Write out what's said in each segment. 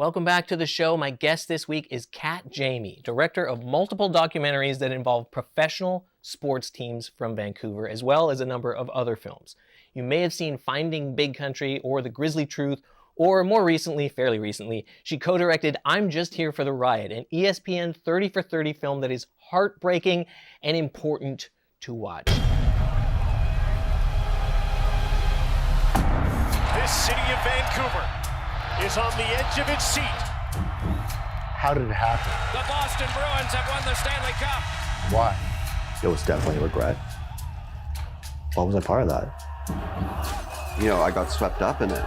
Welcome back to the show. My guest this week is Jayme, director of multiple documentaries that involve professional sports teams from Vancouver, as well as a number of other films. You may have seen Finding Big Country or The Grisly Truth, or more recently, fairly recently, she co-directed I'm Just Here for the Riot, an ESPN 30 for 30 film that is heartbreaking and important to watch. This city of Vancouver is on the edge of its seat. How did it happen? The Boston Bruins have won the Stanley Cup. Why? It was definitely a regret. Why was I part of that? You know, I got swept up in it.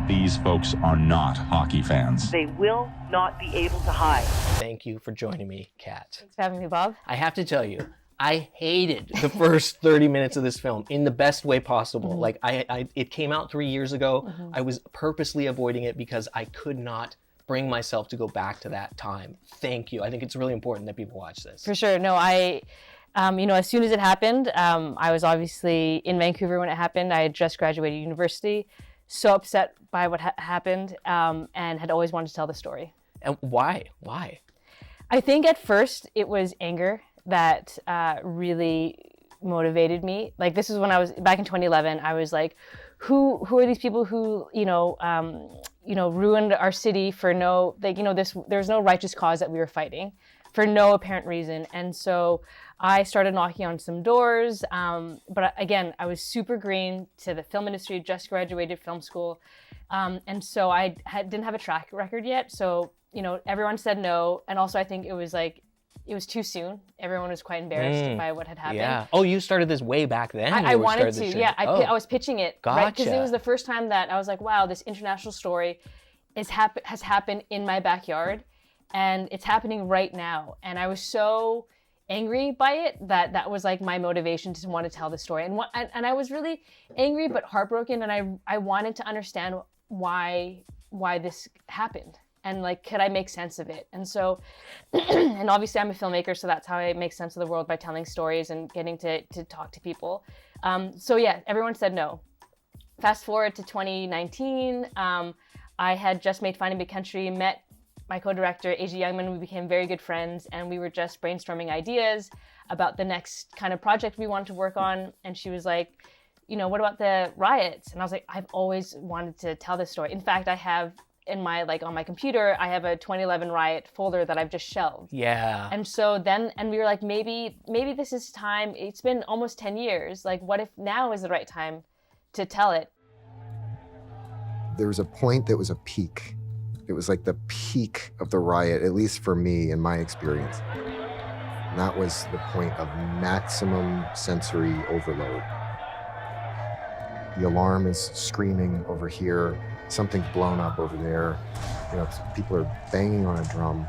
These folks are not hockey fans. They will not be able to hide. Thank you for joining me, Kat. Thanks for having me, Bob. I have to tell you, I hated the first 30 minutes of this film in the best way possible. Mm-hmm. Like, it came out 3 years ago. Mm-hmm. I was purposely avoiding it because I could not bring myself to go back to that time. Thank you. I think it's really important that people watch this. For sure. No, as soon as it happened, I was obviously in Vancouver when it happened. I had just graduated university, so upset by what happened, and had always wanted to tell the story. And why? Why? I think at first it was anger that really motivated me. Like, this is when I was back in 2011. I was like, who are these people who ruined our city for no, there's no righteous cause that we were fighting for no apparent reason. And so I started knocking on some doors. But again, I was super green to the film industry, just graduated film school. And so I didn't have a track record yet. So, everyone said no. And also I think it was too soon. Everyone was quite embarrassed by what had happened. Yeah. Oh, you started this way back then? I wanted to, yeah. I was pitching it, gotcha. Right? Because it was the first time that I was like, wow, this international story has happened in my backyard, and it's happening right now. And I was so angry by it that was like my motivation to want to tell the story. And I was really angry but heartbroken, and I wanted to understand why this happened. And like, could I make sense of it? And so, and obviously I'm a filmmaker, so that's how I make sense of the world, by telling stories and getting to talk to people. So yeah, everyone said no. Fast forward to 2019, I had just made Finding Big Country, met my co-director, Asia Youngman. We became very good friends, and we were just brainstorming ideas about the next kind of project we wanted to work on. And she was like, what about the riots? And I was like, I've always wanted to tell this story. In fact, I have on my computer, I have a 2011 Riot folder that I've just shelved. Yeah. And so we were like, maybe this is time. It's been almost 10 years. Like, what if now is the right time to tell it? There was a point that was a peak. It was like the peak of the riot, at least for me in my experience. And that was the point of maximum sensory overload. The alarm is screaming over here. Something's blown up over there. People are banging on a drum,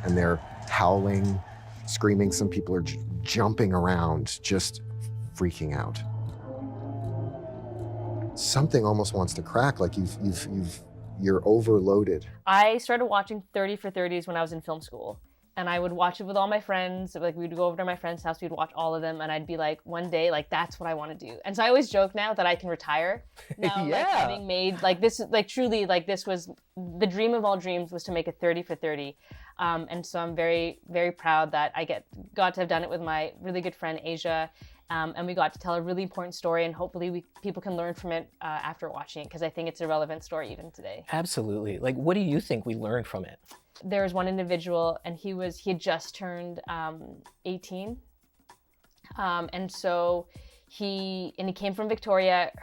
and they're howling, screaming. Some people are jumping around, just freaking out. Something almost wants to crack, like you're overloaded. I started watching 30 for 30s when I was in film school. And I would watch it with all my friends. Like, we'd go over to my friend's house, we'd watch all of them, and I'd be like, one day, like, that's what I want to do. And so I always joke now that I can retire. Now, Yeah. like, having made, like, this, like, truly, like, this was, the dream of all dreams was to make a 30 for 30. And so I'm very, very proud that I got to have done it with my really good friend, Asia. And we got to tell a really important story, and hopefully people can learn from it after watching it, because I think it's a relevant story even today. Absolutely. Like, what do you think we learned from it? There was one individual, and he had just turned 18, and so he came from Victoria,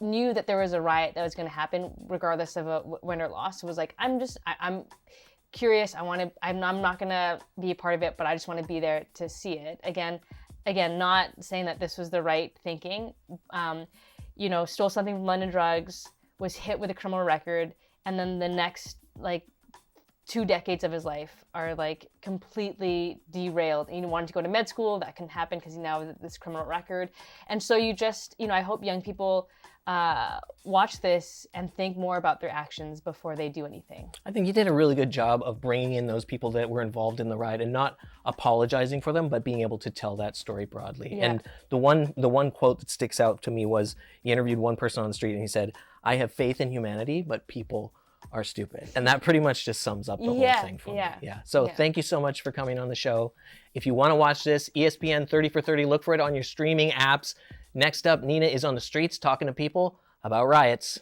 knew that there was a riot that was going to happen regardless of a win or loss. So was like, I'm curious. I'm not going to be a part of it, but I just want to be there to see it. Again, not saying that this was the right thinking. Stole something from London Drugs, was hit with a criminal record, and then the next 2 decades of his life are like completely derailed. And he wanted to go to med school. That can happen because he now has this criminal record. And so you just, I hope young people watch this and think more about their actions before they do anything. I think you did a really good job of bringing in those people that were involved in the riot and not apologizing for them, but being able to tell that story broadly. Yeah. And the one quote that sticks out to me was, he interviewed one person on the street and he said, "I have faith in humanity, but people are stupid." And that pretty much just sums up the whole thing for me. Yeah. So thank you so much for coming on the show. If you want to watch this, ESPN 30 for 30, look for it on your streaming apps. Next up, Nina is on the streets talking to people about riots.